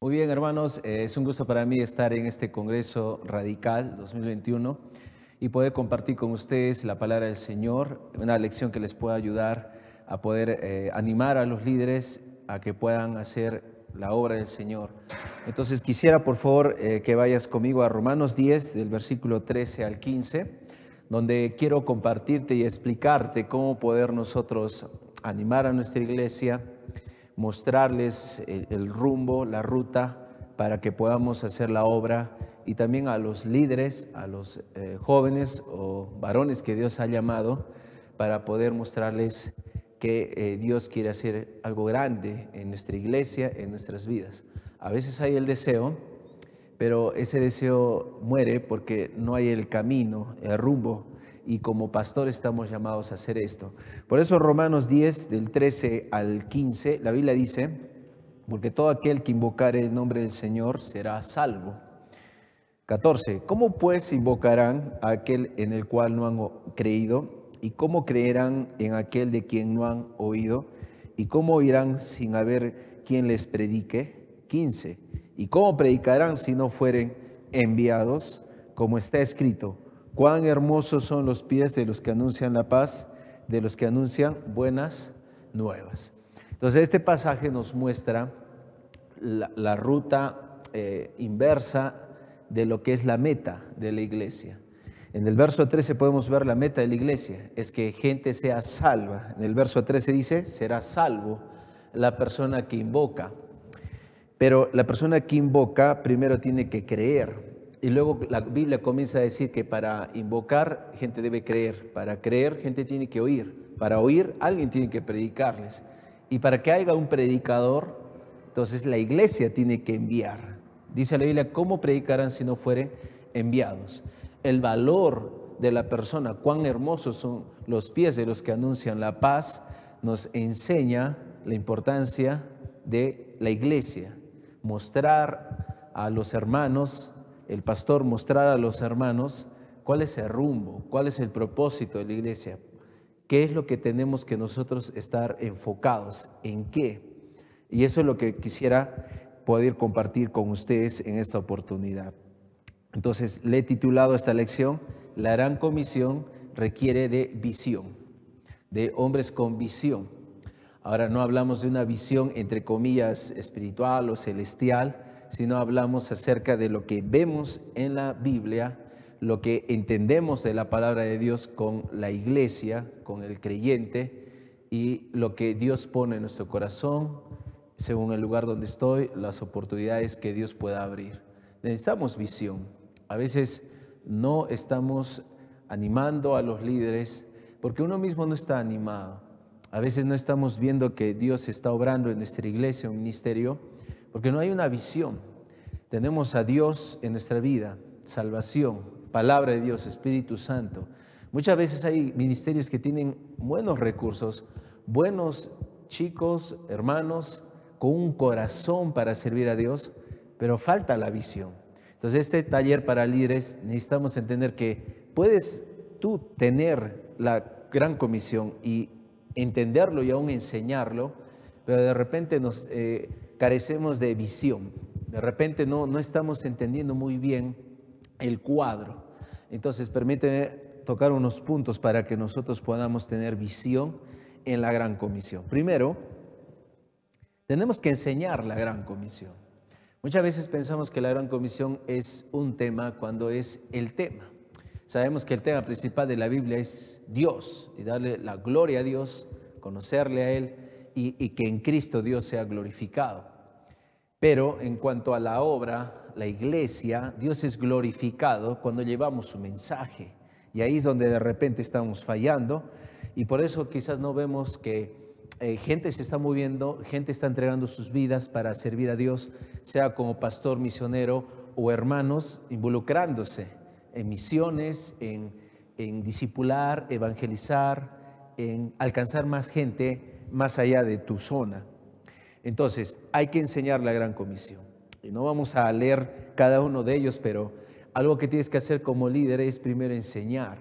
Muy bien, hermanos, es un gusto para mí estar en este Congreso Radical 2021 y poder compartir con ustedes la palabra del Señor, una lección que les pueda ayudar a poder animar a los líderes a que puedan hacer la obra del Señor. Entonces quisiera por favor que vayas conmigo a Romanos 10, del versículo 13 al 15, donde quiero compartirte y explicarte cómo poder nosotros animar a nuestra iglesia, mostrarles el rumbo, la ruta para que podamos hacer la obra, y también a los líderes, a los jóvenes o varones que Dios ha llamado, para poder mostrarles que Dios quiere hacer algo grande en nuestra iglesia, en nuestras vidas. A veces hay el deseo, pero ese deseo muere porque no hay el camino, el rumbo, y como pastor estamos llamados a hacer esto. Por eso Romanos 10, del 13 al 15, la Biblia dice: porque todo aquel que invocare el nombre del Señor será salvo. 14. ¿Cómo pues invocarán a aquel en el cual no han creído? ¿Y cómo creerán en aquel de quien no han oído? ¿Y cómo oirán sin haber quien les predique? 15. ¿Y cómo predicarán si no fueren enviados? Como está escrito: cuán hermosos son los pies de los que anuncian la paz, de los que anuncian buenas nuevas. Entonces este pasaje nos muestra la ruta inversa de lo que es la meta de la iglesia. En el verso 13 podemos ver la meta de la iglesia, es que gente sea salva. En el verso 13 dice: será salvo la persona que invoca. Pero la persona que invoca primero tiene que creer. Y luego la Biblia comienza a decir que para invocar gente debe creer. Para creer gente tiene que oír. Para oír alguien tiene que predicarles. Y para que haya un predicador, entonces la iglesia tiene que enviar. Dice la Biblia: ¿cómo predicarán si no fueren enviados? El valor de la persona, cuán hermosos son los pies de los que anuncian la paz, nos enseña la importancia de la iglesia. Mostrar a los hermanos, el pastor mostrar a los hermanos cuál es el rumbo, cuál es el propósito de la iglesia, qué es lo que tenemos que nosotros estar enfocados, en qué. Y eso es lo que quisiera poder compartir con ustedes en esta oportunidad. Entonces le he titulado esta lección: la gran comisión requiere de visión, de hombres con visión. Ahora no hablamos de una visión entre comillas espiritual o celestial, sino hablamos acerca de lo que vemos en la Biblia, lo que entendemos de la palabra de Dios con la iglesia, con el creyente, y lo que Dios pone en nuestro corazón, según el lugar donde estoy, las oportunidades que Dios pueda abrir. Necesitamos visión. A veces no estamos animando a los líderes porque uno mismo no está animado. A veces no estamos viendo que Dios está obrando en nuestra iglesia o ministerio porque no hay una visión. Tenemos a Dios en nuestra vida, salvación, palabra de Dios, Espíritu Santo. Muchas veces hay ministerios que tienen buenos recursos, buenos chicos, hermanos, con un corazón para servir a Dios, pero falta la visión. Entonces este taller para líderes necesitamos entender que puedes tú tener la gran comisión y entenderlo y aún enseñarlo, pero de repente nos carecemos de visión. De repente no estamos entendiendo muy bien el cuadro. Entonces permíteme tocar unos puntos para que nosotros podamos tener visión en la gran comisión. Primero, tenemos que enseñar la gran comisión. Muchas veces pensamos que la gran comisión es un tema cuando es el tema. Sabemos que el tema principal de la Biblia es Dios y darle la gloria a Dios, conocerle a Él y que en Cristo Dios sea glorificado. Pero en cuanto a la obra, la iglesia, Dios es glorificado cuando llevamos su mensaje. Y ahí es donde de repente estamos fallando, y por eso quizás no vemos que gente se está moviendo, gente está entregando sus vidas para servir a Dios, sea como pastor, misionero o hermanos involucrándose en misiones, en discipular, evangelizar, en alcanzar más gente más allá de tu zona. Entonces, hay que enseñar la gran comisión. Y no vamos a leer cada uno de ellos, pero algo que tienes que hacer como líder es primero enseñar.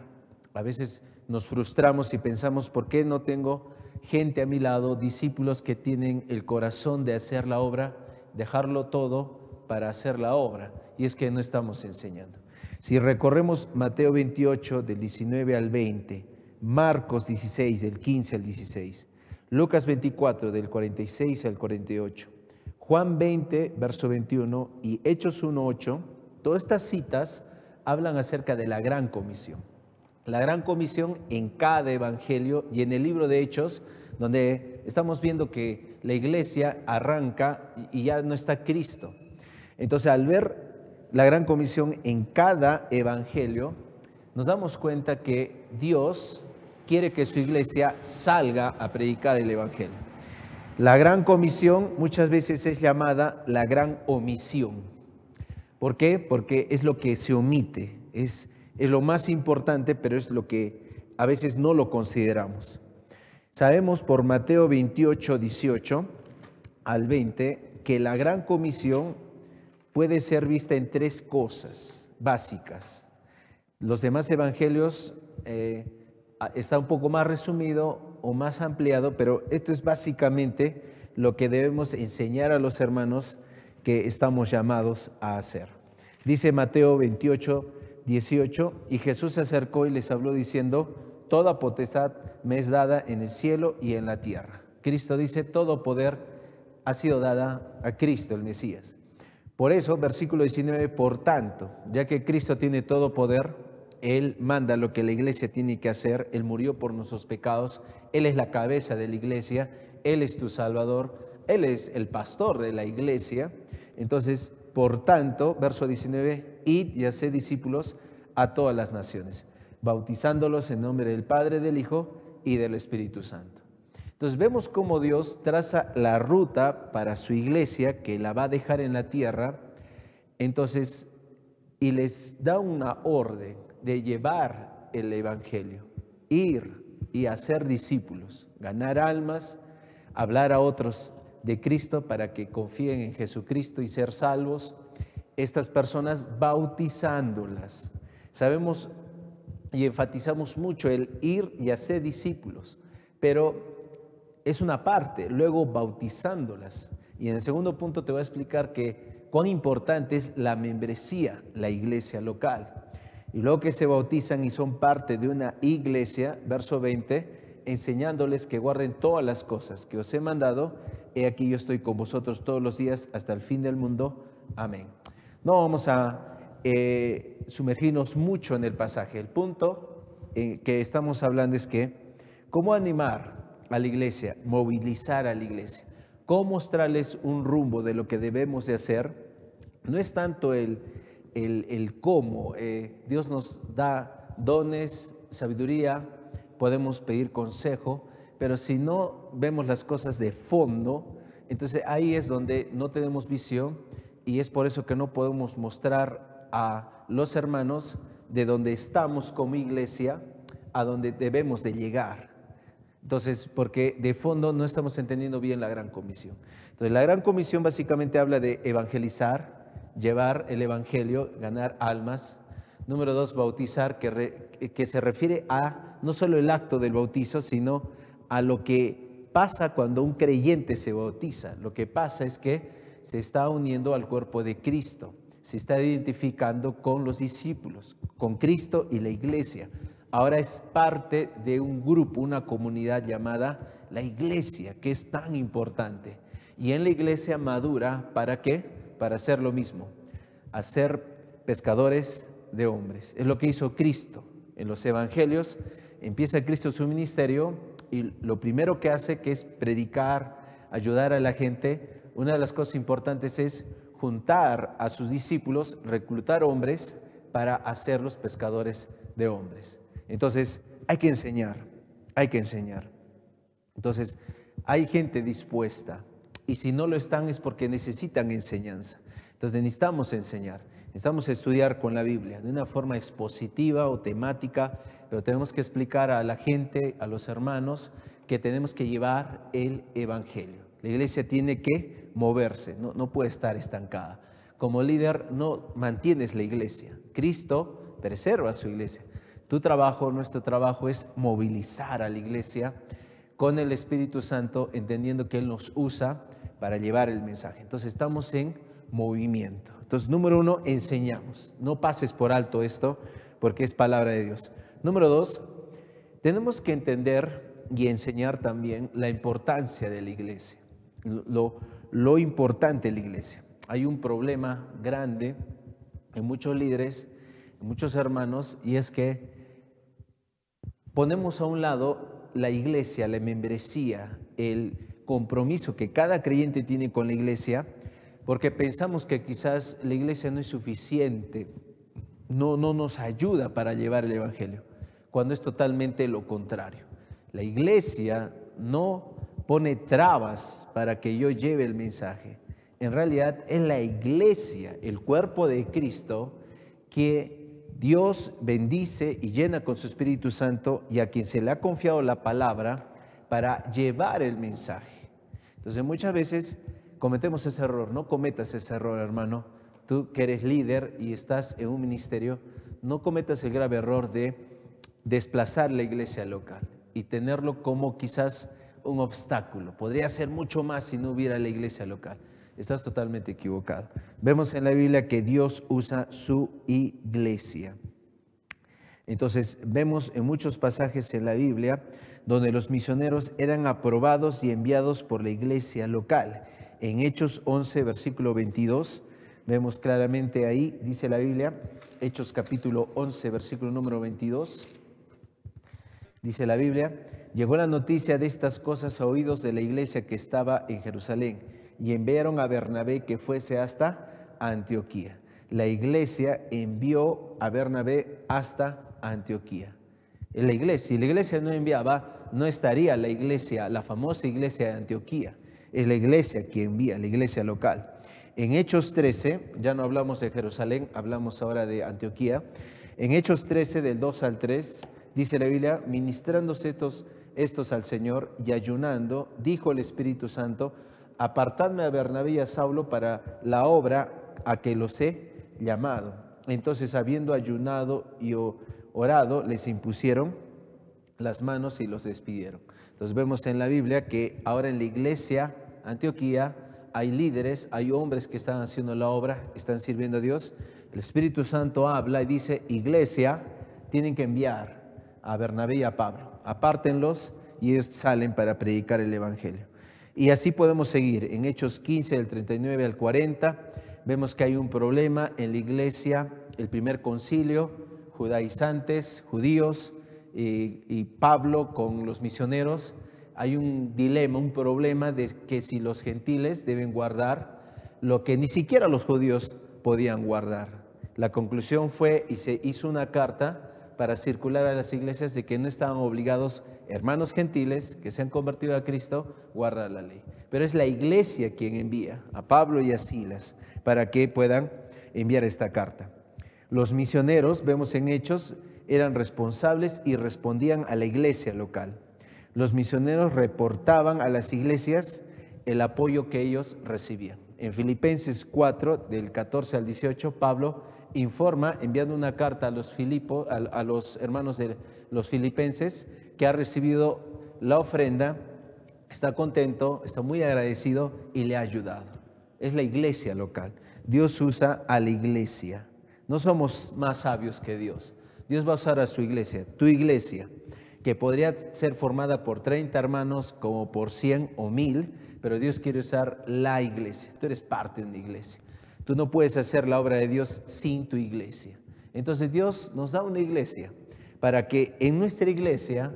A veces nos frustramos y pensamos: ¿por qué no tengo gente a mi lado, discípulos que tienen el corazón de hacer la obra dejarlo todo para hacer la obra, y es que no estamos enseñando. Si recorremos Mateo 28 del 19 al 20, Marcos 16 del 15 al 16, Lucas 24 del 46 al 48, Juan 20 verso 21 y Hechos 1:8, todas estas citas hablan acerca de la gran comisión. La gran comisión en cada evangelio y en el libro de Hechos, donde estamos viendo que la iglesia arranca y ya no está Cristo. Entonces, al ver la gran comisión en cada evangelio, nos damos cuenta que Dios quiere que su iglesia salga a predicar el evangelio. La gran comisión muchas veces es llamada la gran omisión. ¿Por qué? Porque es lo que se omite, es lo más importante, pero es lo que a veces no lo consideramos. Sabemos por Mateo 28, 18 al 20, que la gran comisión puede ser vista en tres cosas básicas. Los demás evangelios está un poco más resumido o más ampliado, pero esto es básicamente lo que debemos enseñar a los hermanos que estamos llamados a hacer. Dice Mateo 28, 18, y Jesús se acercó y les habló diciendo: toda potestad me es dada en el cielo y en la tierra. Cristo dice: todo poder ha sido dada a Cristo, el Mesías. Por eso, versículo 19, por tanto, ya que Cristo tiene todo poder, Él manda lo que la iglesia tiene que hacer. Él murió por nuestros pecados, Él es la cabeza de la iglesia, Él es tu Salvador, Él es el pastor de la iglesia. Entonces, por tanto, verso 19, id y haced discípulos a todas las naciones, bautizándolos en nombre del Padre, del Hijo y del Espíritu Santo. Entonces vemos cómo Dios traza la ruta para su iglesia, que la va a dejar en la tierra, entonces, y les da una orden de llevar el evangelio, ir y hacer discípulos, ganar almas, hablar a otros de Cristo para que confíen en Jesucristo y ser salvos. Estas personas bautizándolas. Sabemos y enfatizamos mucho el ir y hacer discípulos, pero es una parte, luego bautizándolas. Y en el segundo punto te voy a explicar que cuán importante es la membresía, la iglesia local. Y luego que se bautizan y son parte de una iglesia, verso 20, enseñándoles que guarden todas las cosas que os he mandado. He aquí yo estoy con vosotros todos los días hasta el fin del mundo. Amén. No vamos a sumergirnos mucho en el pasaje. El punto que estamos hablando es que cómo animar a la iglesia, movilizar a la iglesia, cómo mostrarles un rumbo de lo que debemos de hacer. No es tanto el cómo. Dios nos da dones, sabiduría, podemos pedir consejo, pero si no vemos las cosas de fondo, entonces ahí es donde no tenemos visión, y es por eso que no podemos mostrar a los hermanos de donde estamos como iglesia a donde debemos de llegar. Entonces, porque de fondo no estamos entendiendo bien la gran comisión. Entonces, la gran comisión básicamente habla de evangelizar, llevar el evangelio, ganar almas. Número 2, bautizar, que se refiere a no solo el acto del bautizo, sino a lo que pasa cuando un creyente se bautiza. Lo que pasa es que se está uniendo al cuerpo de Cristo, se está identificando con los discípulos, con Cristo y la iglesia. Ahora es parte de un grupo, una comunidad llamada la iglesia, que es tan importante. Y en la iglesia madura, ¿para qué? Para hacer lo mismo, hacer pescadores de hombres. Es lo que hizo Cristo. En los evangelios empieza Cristo su ministerio y lo primero que hace, que es predicar, ayudar a la gente. Una de las cosas importantes es juntar a sus discípulos, reclutar hombres para hacerlos pescadores de hombres. Entonces, hay que enseñar, hay que enseñar. Entonces, hay gente dispuesta, y si no lo están es porque necesitan enseñanza. Entonces, necesitamos enseñar, necesitamos estudiar con la Biblia de una forma expositiva o temática, pero tenemos que explicar a la gente, a los hermanos, que tenemos que llevar el evangelio. La iglesia tiene que moverse, no puede estar estancada. Como líder no mantienes la iglesia. Cristo preserva su iglesia. Tu trabajo, nuestro trabajo es movilizar a la iglesia con el Espíritu Santo, entendiendo que Él nos usa para llevar el mensaje. Entonces estamos en movimiento. Entonces, número 1, enseñamos. No pases por alto esto porque es palabra de Dios. Número 2, tenemos que entender y enseñar también la importancia de la iglesia. Lo importante de la iglesia. Hay un problema grande en muchos líderes, en muchos hermanos, y es que ponemos a un lado la iglesia, la membresía, el compromiso que cada creyente tiene con la iglesia, porque pensamos que quizás la iglesia no es suficiente, no nos ayuda para llevar el evangelio, cuando es totalmente lo contrario. La iglesia no pone trabas para que yo lleve el mensaje. En realidad es la iglesia, el cuerpo de Cristo, que Dios bendice y llena con su Espíritu Santo y a quien se le ha confiado la palabra para llevar el mensaje. Entonces muchas veces cometemos ese error. No cometas ese error, hermano. Tú que eres líder y estás en un ministerio, no cometas el grave error de desplazar la iglesia local y tenerlo como quizás un obstáculo. Podría ser mucho más si no hubiera la iglesia local. Estás totalmente equivocado. Vemos en la Biblia que Dios usa su iglesia. Entonces vemos en muchos pasajes en la Biblia donde los misioneros eran aprobados y enviados por la iglesia local. En Hechos 11, versículo 22, vemos claramente ahí, dice la Biblia, Hechos capítulo 11, versículo número 22, dice la Biblia: llegó la noticia de estas cosas a oídos de la iglesia que estaba en Jerusalén, y enviaron a Bernabé que fuese hasta Antioquía. La iglesia envió a Bernabé hasta Antioquía. En la iglesia, si la iglesia no enviaba, no estaría la iglesia, la famosa iglesia de Antioquía. Es la iglesia que envía, la iglesia local. En Hechos 13, ya no hablamos de Jerusalén, hablamos ahora de Antioquía. En Hechos 13, del 2 al 3, dice la Biblia: ministrándose estos al Señor y ayunando, dijo el Espíritu Santo: apartadme a Bernabé y a Saulo para la obra a que los he llamado. Entonces, habiendo ayunado y orado, les impusieron las manos y los despidieron. Entonces vemos en la Biblia que ahora en la iglesia Antioquía hay líderes, hay hombres que están haciendo la obra, están sirviendo a Dios. El Espíritu Santo habla y dice: iglesia, tienen que enviar a Bernabé y a Pablo, apártenlos, y ellos salen para predicar el evangelio. Y así podemos seguir. En Hechos 15, del 39 al 40, vemos que hay un problema en la iglesia, el primer concilio, judaizantes, judíos, y Pablo con los misioneros. Hay un dilema, un problema de que si los gentiles deben guardar lo que ni siquiera los judíos podían guardar. La conclusión fue, y se hizo una carta para circular a las iglesias, de que no estaban obligados hermanos gentiles que se han convertido a Cristo guardar la ley. Pero es la iglesia quien envía a Pablo y a Silas para que puedan enviar esta carta. Los misioneros, vemos en Hechos, eran responsables y respondían a la iglesia local. Los misioneros reportaban a las iglesias el apoyo que ellos recibían. En Filipenses 4, del 14 al 18, Pablo informa, enviando una carta a los hermanos de los filipenses, que ha recibido la ofrenda, está contento, está muy agradecido y le ha ayudado. Es la iglesia local. Dios usa a la iglesia. No somos más sabios que Dios. Dios va a usar a su iglesia, tu iglesia, que podría ser formada por 30 hermanos, como por 100 o 1000, pero Dios quiere usar la iglesia. Tú eres parte de una iglesia. Tú no puedes hacer la obra de Dios sin tu iglesia. Entonces Dios nos da una iglesia para que en nuestra iglesia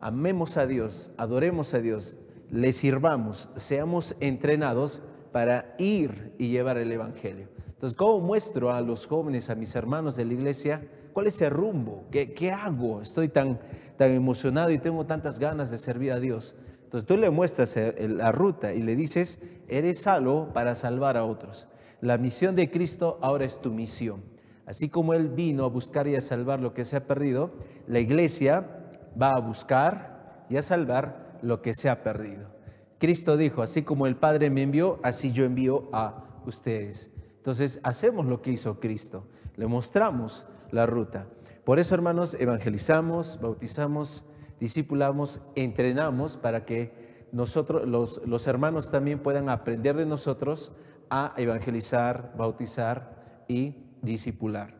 amemos a Dios, adoremos a Dios, le sirvamos, seamos entrenados para ir y llevar el evangelio. Entonces, ¿cómo muestro a los jóvenes, a mis hermanos de la iglesia, cuál es el rumbo? ¿Qué hago? Estoy tan emocionado y tengo tantas ganas de servir a Dios. Entonces tú le muestras la ruta y le dices: eres salvo para salvar a otros. La misión de Cristo ahora es tu misión. Así como Él vino a buscar y a salvar lo que se ha perdido, la iglesia va a buscar y a salvar lo que se ha perdido. Cristo dijo: así como el Padre me envió, así yo envío a ustedes. Entonces hacemos lo que hizo Cristo, le mostramos la ruta. Por eso, hermanos, evangelizamos, bautizamos, discipulamos, entrenamos para que nosotros, los hermanos también puedan aprender de nosotros a evangelizar, bautizar y discipular.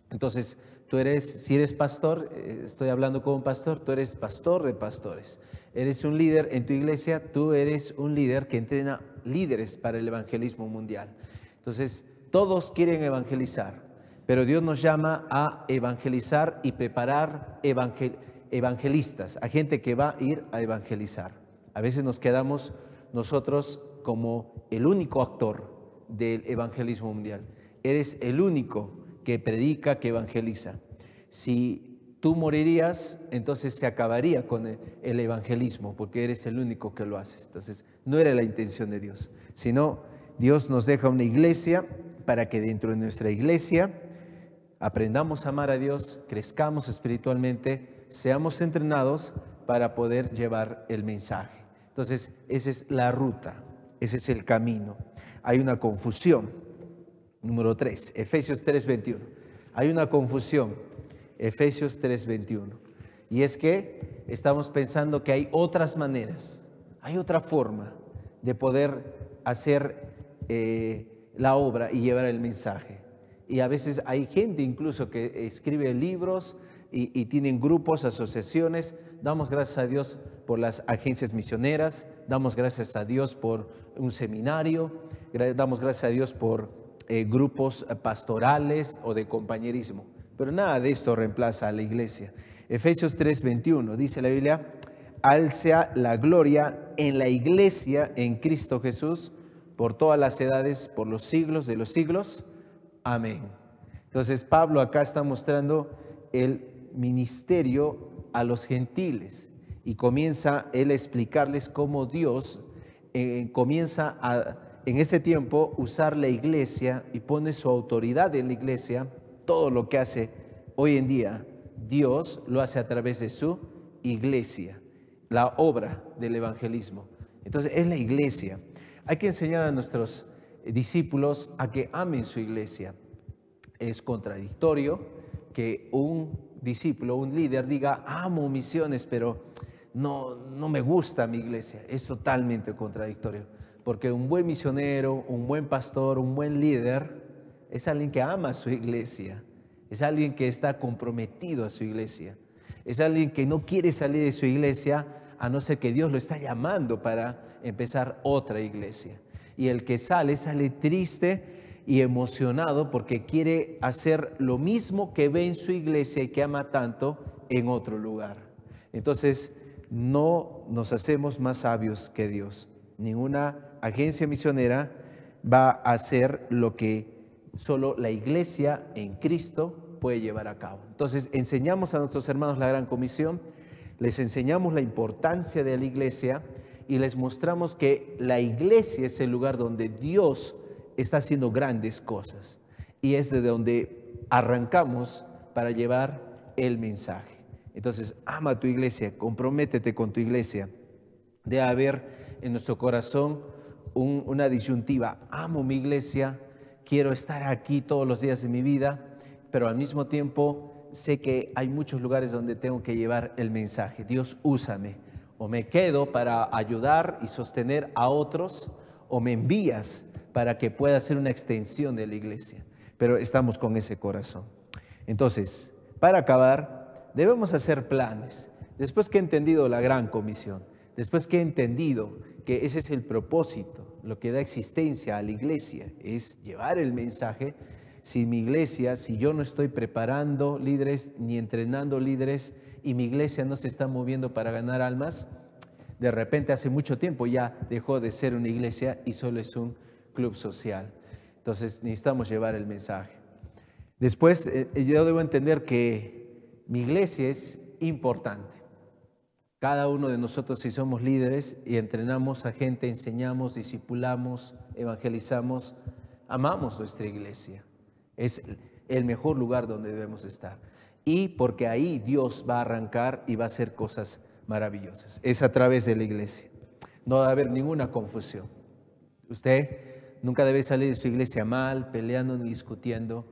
Entonces, si eres pastor, estoy hablando como un pastor, tú eres pastor de pastores. Eres un líder en tu iglesia, tú eres un líder que entrena líderes para el evangelismo mundial. Entonces, todos quieren evangelizar, pero Dios nos llama a evangelizar y preparar evangelistas, a gente que va a ir a evangelizar. A veces nos quedamos nosotros como el único actor del evangelismo mundial. Eres el único que predica, que evangeliza. Si tú morirías, entonces se acabaría con el evangelismo, porque eres el único que lo haces. Entonces, no era la intención de Dios, sino Dios nos deja una iglesia para que dentro de nuestra iglesia aprendamos a amar a Dios, crezcamos espiritualmente, seamos entrenados para poder llevar el mensaje. Entonces, esa es la ruta, ese es el camino. Hay una confusión. Número 3, Efesios 3:21. Hay una confusión, Efesios 3:21. Y es que estamos pensando que hay otras maneras, hay otra forma de poder hacer la obra y llevar el mensaje. Y a veces hay gente incluso que escribe libros y tienen grupos, asociaciones. Damos gracias a Dios por las agencias misioneras, damos gracias a Dios por un seminario, damos gracias a Dios por grupos pastorales o de compañerismo, pero nada de esto reemplaza a la iglesia. Efesios 3:21 dice la Biblia: al sea la gloria en la iglesia en Cristo Jesús por todas las edades, por los siglos de los siglos. Amén. Entonces Pablo acá está mostrando el ministerio a los gentiles y comienza él a explicarles cómo Dios comienza en ese tiempo usar la iglesia y pone su autoridad en la iglesia. Todo lo que hace hoy en día Dios lo hace a través de su iglesia, la obra del evangelismo. Entonces es la iglesia. Hay que enseñar a nuestros discípulos a que amen su iglesia. Es contradictorio que un discípulo, un líder diga: amo misiones, pero no me gusta mi iglesia. Es totalmente contradictorio. Porque un buen misionero, un buen pastor, un buen líder es alguien que ama a su iglesia, es alguien que está comprometido a su iglesia, es alguien que no quiere salir de su iglesia a no ser que Dios lo está llamando para empezar otra iglesia. Y el que sale triste y emocionado porque quiere hacer lo mismo que ve en su iglesia y que ama tanto en otro lugar. Entonces, no nos hacemos más sabios que Dios. Ninguna agencia misionera va a hacer lo que solo la iglesia en Cristo puede llevar a cabo. Entonces, enseñamos a nuestros hermanos la gran comisión, les enseñamos la importancia de la iglesia y les mostramos que la iglesia es el lugar donde Dios está haciendo grandes cosas y es de donde arrancamos para llevar el mensaje. Entonces, ama tu iglesia, comprométete con tu iglesia. Debe haber en nuestro corazón una disyuntiva: amo mi iglesia, quiero estar aquí todos los días de mi vida, pero al mismo tiempo sé que hay muchos lugares donde tengo que llevar el mensaje. Dios, úsame, o me quedo para ayudar y sostener a otros, o me envías para que pueda ser una extensión de la iglesia. Pero estamos con ese corazón. Entonces, para acabar, debemos hacer planes. Después que he entendido la gran comisión, después que he entendido que ese es el propósito, lo que da existencia a la iglesia, es llevar el mensaje. Si mi iglesia, si yo no estoy preparando líderes ni entrenando líderes y mi iglesia no se está moviendo para ganar almas, de repente hace mucho tiempo ya dejó de ser una iglesia y solo es un club social. Entonces necesitamos llevar el mensaje. Después yo debo entender que mi iglesia es importante. Cada uno de nosotros, si somos líderes y entrenamos a gente, enseñamos, discipulamos, evangelizamos, amamos nuestra iglesia. Es el mejor lugar donde debemos estar. Y porque ahí Dios va a arrancar y va a hacer cosas maravillosas. Es a través de la iglesia. No va a haber ninguna confusión. Usted nunca debe salir de su iglesia mal, peleando ni discutiendo,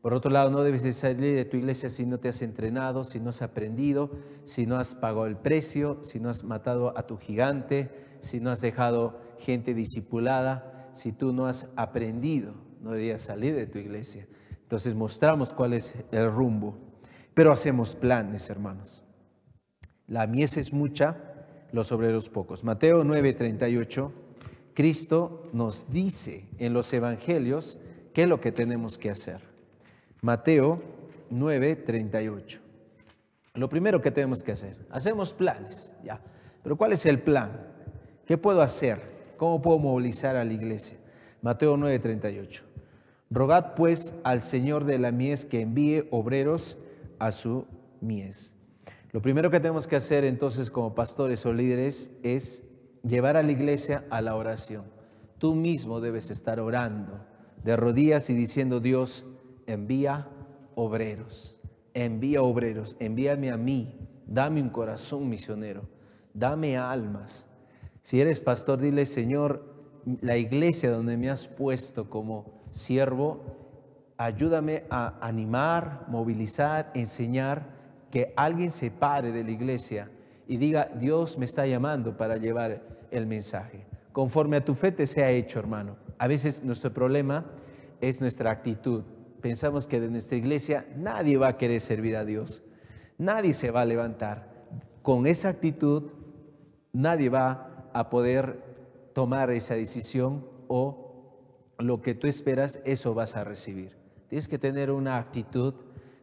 Por otro lado, no debes de salir de tu iglesia si no te has entrenado, si no has aprendido, si no has pagado el precio, si no has matado a tu gigante, si no has dejado gente discipulada, si tú no has aprendido, no deberías salir de tu iglesia. Entonces mostramos cuál es el rumbo, pero hacemos planes, hermanos. La mies es mucha, los obreros pocos. Mateo 9:38, Cristo nos dice en los evangelios qué es lo que tenemos que hacer. Mateo 9:38. Lo primero que tenemos que hacer, hacemos planes, ya. Pero ¿cuál es el plan? ¿Qué puedo hacer? ¿Cómo puedo movilizar a la iglesia? Mateo 9:38. Rogad pues al Señor de la mies que envíe obreros a su mies. Lo primero que tenemos que hacer entonces como pastores o líderes es llevar a la iglesia a la oración. Tú mismo debes estar orando de rodillas y diciendo: Dios, envía obreros, envíame a mí, dame un corazón misionero, dame almas. Si eres pastor, dile: Señor, la iglesia donde me has puesto como siervo, ayúdame a animar, movilizar, enseñar, que alguien se pare de la iglesia y diga: Dios me está llamando para llevar el mensaje. Conforme a tu fe te sea hecho, hermano. A veces nuestro problema es nuestra actitud. Pensamos que de nuestra iglesia nadie va a querer servir a Dios. Nadie se va a levantar. Con esa actitud nadie va a poder tomar esa decisión, o lo que tú esperas, eso vas a recibir. Tienes que tener una actitud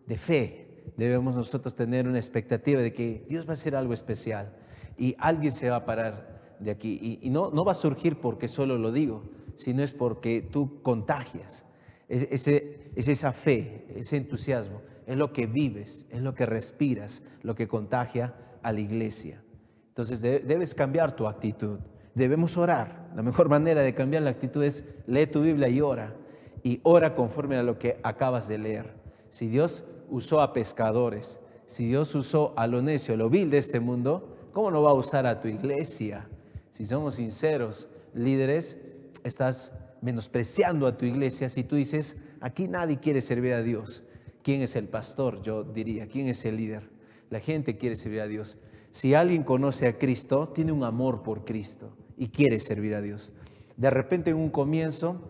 de fe. Debemos nosotros tener una expectativa de que Dios va a hacer algo especial y alguien se va a parar de aquí. Y no va a surgir porque solo lo digo, sino es porque tú contagias. Es esa fe, ese entusiasmo, es lo que vives, es lo que respiras, lo que contagia a la iglesia. Entonces debes cambiar tu actitud. Debemos orar. La mejor manera de cambiar la actitud es: lee tu Biblia y ora. Y ora conforme a lo que acabas de leer. Si Dios usó a pescadores, si Dios usó a lo necio, a lo vil de este mundo, ¿cómo no va a usar a tu iglesia? Si somos sinceros, líderes, estás menospreciando a tu iglesia si tú dices: aquí nadie quiere servir a Dios. ¿Quién es el pastor? Yo diría, ¿quién es el líder? La gente quiere servir a Dios. Si alguien conoce a Cristo, tiene un amor por Cristo y quiere servir a Dios. De repente, en un comienzo,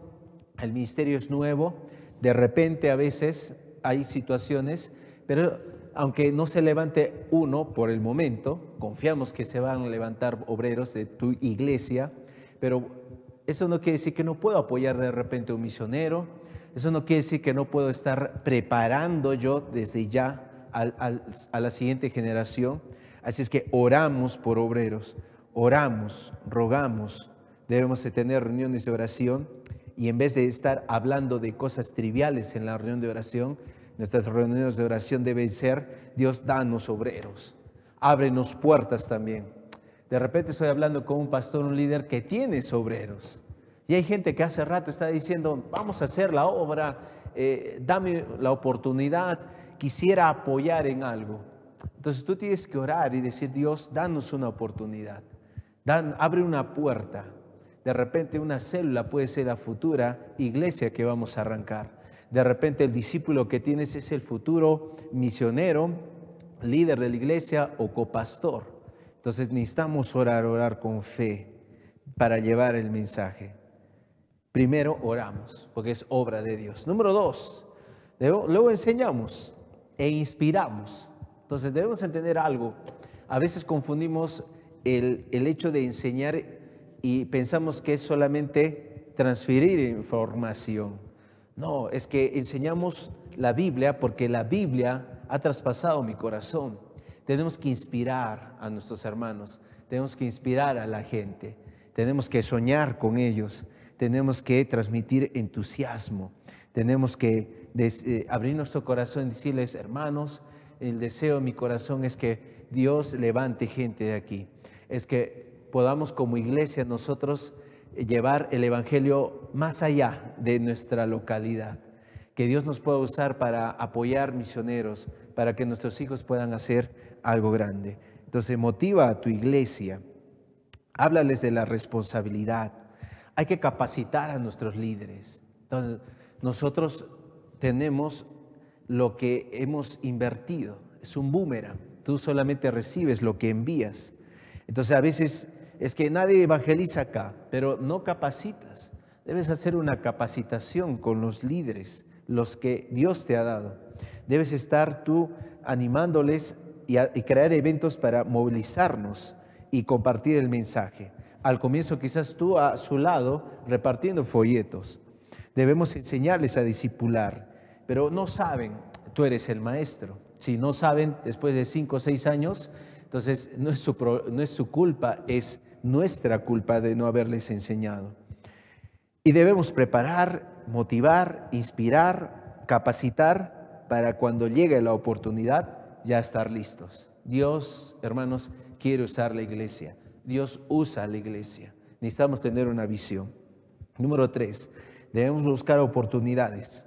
el ministerio es nuevo. De repente, a veces hay situaciones, pero aunque no se levante uno por el momento, confiamos que se van a levantar obreros de tu iglesia, pero eso no quiere decir que no puedo apoyar de repente a un misionero. Eso no quiere decir que no puedo estar preparando yo desde ya a la siguiente generación. Así es que oramos por obreros, oramos, rogamos. Debemos de tener reuniones de oración, y en vez de estar hablando de cosas triviales en la reunión de oración, nuestras reuniones de oración deben ser: Dios, danos obreros, ábrenos puertas también. De repente estoy hablando con un pastor, un líder que tiene obreros, y hay gente que hace rato está diciendo: vamos a hacer la obra, dame la oportunidad, quisiera apoyar en algo. Entonces tú tienes que orar y decir: Dios, danos una oportunidad, abre una puerta. De repente una célula puede ser la futura iglesia que vamos a arrancar. De repente el discípulo que tienes es el futuro misionero, líder de la iglesia o copastor. Entonces necesitamos orar con fe para llevar el mensaje. Primero oramos, porque es obra de Dios. Número 2, luego enseñamos e inspiramos. Entonces debemos entender algo. A veces confundimos el hecho de enseñar y pensamos que es solamente transferir información. No, es que enseñamos la Biblia porque la Biblia ha traspasado mi corazón. Tenemos que inspirar a nuestros hermanos, tenemos que inspirar a la gente, tenemos que soñar con ellos, tenemos que transmitir entusiasmo, tenemos que abrir nuestro corazón y decirles: hermanos, el deseo de mi corazón es que Dios levante gente de aquí, es que podamos como iglesia nosotros llevar el evangelio más allá de nuestra localidad, que Dios nos pueda usar para apoyar misioneros, para que nuestros hijos puedan hacer algo grande. Entonces motiva a tu iglesia, háblales de la responsabilidad. Hay que capacitar a nuestros líderes. Entonces nosotros tenemos lo que hemos invertido. Es un boomerang. Tú solamente recibes lo que envías. Entonces a veces es que nadie evangeliza acá, pero no capacitas. Debes hacer una capacitación con los líderes, los que Dios te ha dado. Debes estar tú animándoles y crear eventos para movilizarnos y compartir el mensaje. Al comienzo quizás tú a su lado repartiendo folletos. Debemos enseñarles a discipular, pero no saben, tú eres el maestro. Si no saben después de 5 o 6 años, entonces no es su culpa, es nuestra culpa de no haberles enseñado. Y debemos preparar, motivar, inspirar, capacitar para cuando llegue la oportunidad ya estar listos. Dios, hermanos, quiere usar la iglesia. Dios usa la iglesia. Necesitamos tener una visión. Número 3, debemos buscar oportunidades.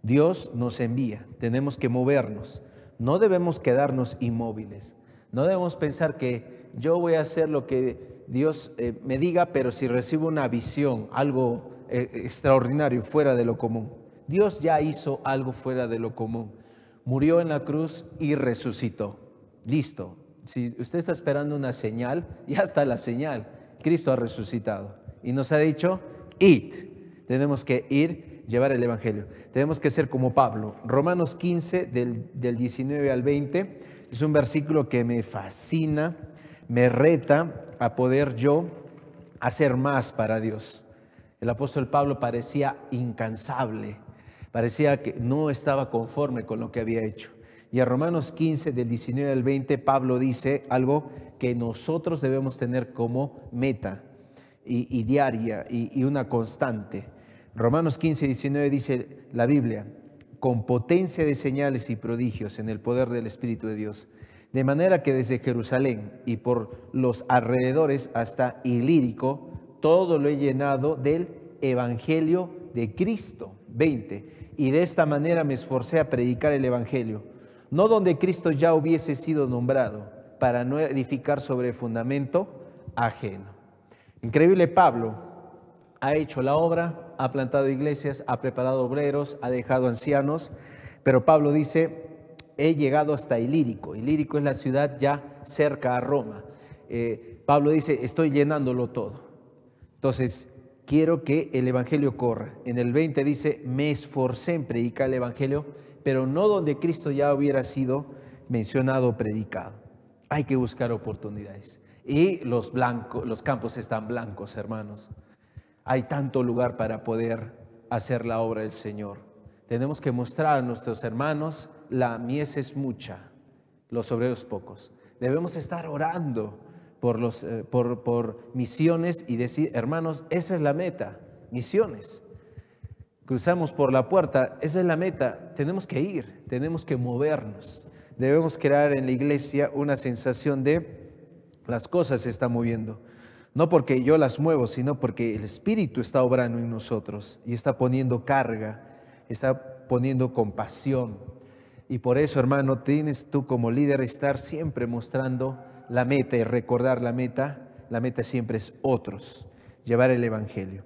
Dios nos envía, tenemos que movernos. No debemos quedarnos inmóviles. No debemos pensar que yo voy a hacer lo que Dios me diga, pero si recibo una visión, algo extraordinario, fuera de lo común. Dios ya hizo algo fuera de lo común. Murió en la cruz y resucitó. Listo. Si usted está esperando una señal, ya está la señal. Cristo ha resucitado y nos ha dicho, id. Tenemos que ir, llevar el evangelio. Tenemos que ser como Pablo. Romanos 15, del 19 al 20, es un versículo que me fascina, me reta a poder yo hacer más para Dios. El apóstol Pablo parecía incansable, parecía que no estaba conforme con lo que había hecho. Y a Romanos 15, del 19 al 20, Pablo dice algo que nosotros debemos tener como meta y diaria y una constante. Romanos 15, 19 dice la Biblia, con potencia de señales y prodigios en el poder del Espíritu de Dios, de manera que desde Jerusalén y por los alrededores hasta Ilírico, todo lo he llenado del Evangelio de Cristo. 20. Y de esta manera me esforcé a predicar el Evangelio, no donde Cristo ya hubiese sido nombrado, para no edificar sobre fundamento ajeno. Increíble, Pablo ha hecho la obra, ha plantado iglesias, ha preparado obreros, ha dejado ancianos, pero Pablo dice, he llegado hasta Ilírico. Ilírico es la ciudad ya cerca a Roma. Pablo dice, estoy llenándolo todo. Entonces, quiero que el evangelio corra. En el 20 dice, me esforcé en predicar el evangelio, pero no donde Cristo ya hubiera sido mencionado o predicado. Hay que buscar oportunidades. Y los campos están blancos, hermanos. Hay tanto lugar para poder hacer la obra del Señor. Tenemos que mostrar a nuestros hermanos, la mies es mucha, los obreros pocos. Debemos estar orando por misiones y decir, hermanos, esa es la meta, misiones. Cruzamos por la puerta, esa es la meta, tenemos que ir, tenemos que movernos. Debemos crear en la iglesia una sensación de las cosas se están moviendo. No porque yo las muevo, sino porque el Espíritu está obrando en nosotros y está poniendo carga, está poniendo compasión. Y por eso, hermano, tienes tú como líder estar siempre mostrando la meta y recordar la meta. La meta siempre es otros, llevar el evangelio.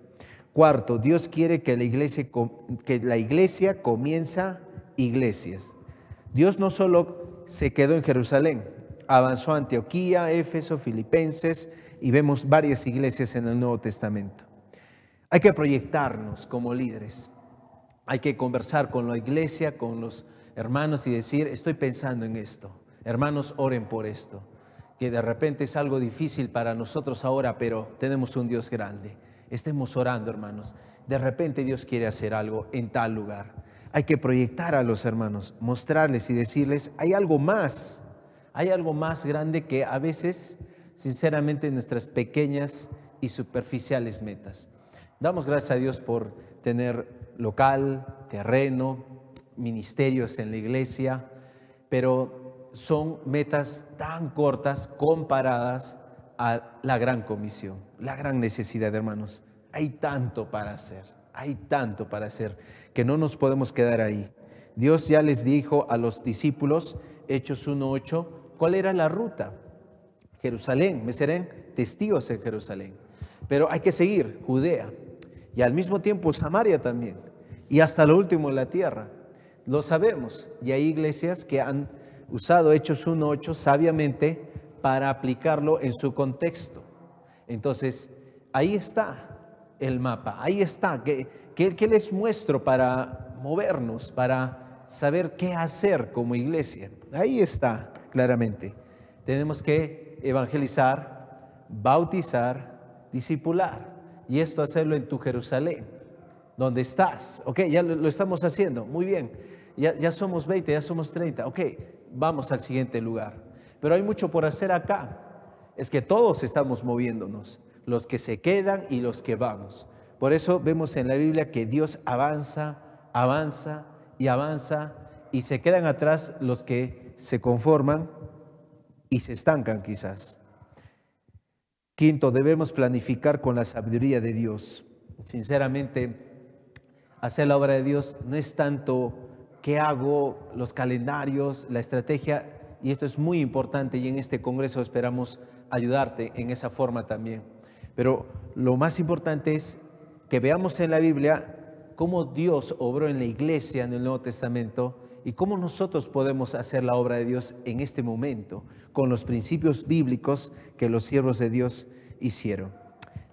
Cuarto, Dios quiere que la iglesia comienza iglesias. Dios no solo se quedó en Jerusalén, avanzó a Antioquía, Éfeso, Filipenses, y vemos varias iglesias en el Nuevo Testamento. Hay que proyectarnos como líderes. Hay que conversar con la iglesia, con los hermanos y decir, estoy pensando en esto. Hermanos, oren por esto. Que de repente es algo difícil para nosotros ahora, pero tenemos un Dios grande. Estemos orando, hermanos. De repente Dios quiere hacer algo en tal lugar. Hay que proyectar a los hermanos, mostrarles y decirles, hay algo más grande que a veces, sinceramente, nuestras pequeñas y superficiales metas. Damos gracias a Dios por tener local, terreno, ministerios en la iglesia, pero son metas tan cortas comparadas a la gran comisión, la gran necesidad, hermanos. Hay tanto para hacer, que no nos podemos quedar ahí. Dios ya les dijo a los discípulos, Hechos 1:8, ¿cuál era la ruta? Jerusalén, me serán testigos en Jerusalén. Pero hay que seguir Judea y al mismo tiempo Samaria también y hasta lo último en la tierra. lo sabemos. Y hay iglesias que han usado Hechos 1:8 sabiamente para aplicarlo en su contexto. Entonces, ahí está el mapa, ahí está. ¿Qué les muestro para movernos, para saber qué hacer como iglesia? Ahí está claramente. Tenemos que evangelizar, bautizar, discipular. Y esto hacerlo en tu Jerusalén, donde estás. Ok, ya lo estamos haciendo, muy bien. Ya somos 20, ya somos 30. Ok, vamos al siguiente lugar. Pero hay mucho por hacer acá. Es que todos estamos moviéndonos, los que se quedan y los que vamos. Por eso vemos en la Biblia que Dios avanza, avanza y avanza, y se quedan atrás los que se conforman y se estancan quizás. Quinto, debemos planificar con la sabiduría de Dios. Sinceramente, hacer la obra de Dios no es tanto qué hago, los calendarios, la estrategia, y esto es muy importante, y en este congreso esperamos ayudarte en esa forma también. Pero lo más importante es que veamos en la Biblia cómo Dios obró en la iglesia en el Nuevo Testamento y cómo nosotros podemos hacer la obra de Dios en este momento con los principios bíblicos que los siervos de Dios hicieron.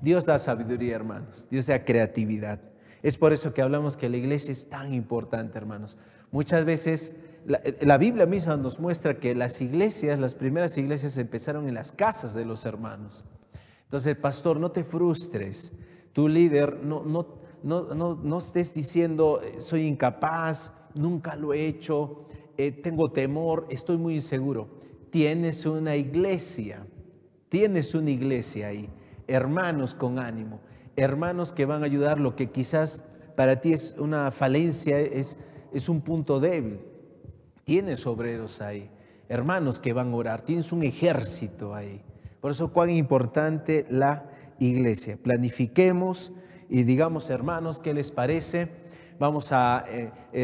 Dios da sabiduría, hermanos. Dios da creatividad. Es por eso que hablamos que la iglesia es tan importante, hermanos. Muchas veces la Biblia misma nos muestra que las iglesias, las primeras iglesias empezaron en las casas de los hermanos. Entonces, pastor, no te frustres. Tu líder, no estés diciendo soy incapaz, nunca lo he hecho, tengo temor, estoy muy inseguro. Tienes una iglesia ahí, hermanos con ánimo, hermanos que van a ayudar lo que quizás para ti es una falencia, es un punto débil. Tienes obreros ahí, hermanos que van a orar, tienes un ejército ahí. Por eso cuán importante la iglesia. Planifiquemos y digamos, hermanos, ¿qué les parece? Vamos a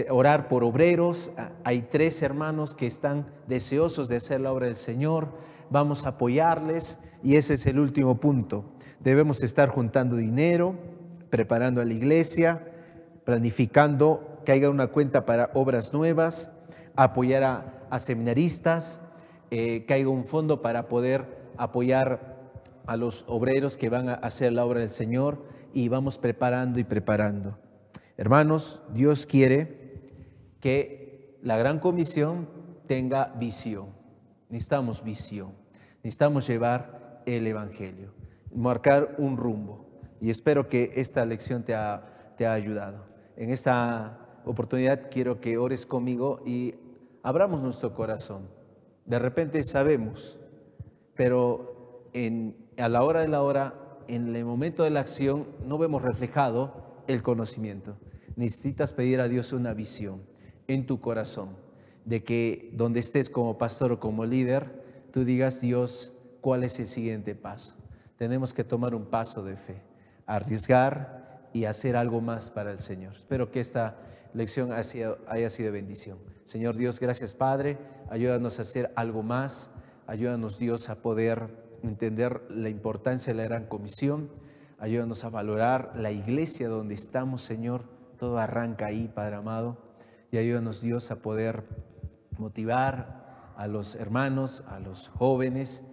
orar por obreros. Hay 3 hermanos que están deseosos de hacer la obra del Señor. Vamos a apoyarles y ese es el último punto. Debemos estar juntando dinero, preparando a la iglesia, planificando que haya una cuenta para obras nuevas, apoyar a seminaristas, que haya un fondo para poder apoyar a los obreros que van a hacer la obra del Señor, y vamos preparando y preparando. Hermanos, Dios quiere que la Gran Comisión tenga visión. Necesitamos visión. Necesitamos llevar el Evangelio, marcar un rumbo. Y espero que esta lección te ha ayudado. En esta oportunidad quiero que ores conmigo y abramos nuestro corazón. De repente sabemos, pero a la hora de la hora, en el momento de la acción, no vemos reflejado el conocimiento. Necesitas pedir a Dios una visión en tu corazón, de que donde estés como pastor o como líder, tú digas, Dios, ¿cuál es el siguiente paso? Tenemos que tomar un paso de fe, arriesgar y hacer algo más para el Señor. Espero que esta lección haya sido bendición. Señor Dios, gracias Padre, ayúdanos a hacer algo más, ayúdanos Dios a poder entender la importancia de la Gran Comisión, ayúdanos a valorar la iglesia donde estamos, Señor, todo arranca ahí, Padre amado, y ayúdanos Dios a poder motivar a los hermanos, a los jóvenes.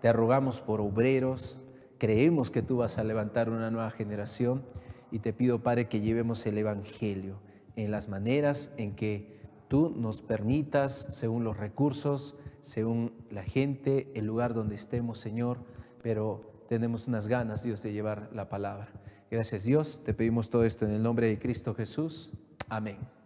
Te rogamos por obreros, creemos que tú vas a levantar una nueva generación y te pido, Padre, que llevemos el Evangelio en las maneras en que tú nos permitas, según los recursos, según la gente, el lugar donde estemos, Señor, pero tenemos unas ganas, Dios, de llevar la palabra. Gracias, Dios, te pedimos todo esto en el nombre de Cristo Jesús. Amén.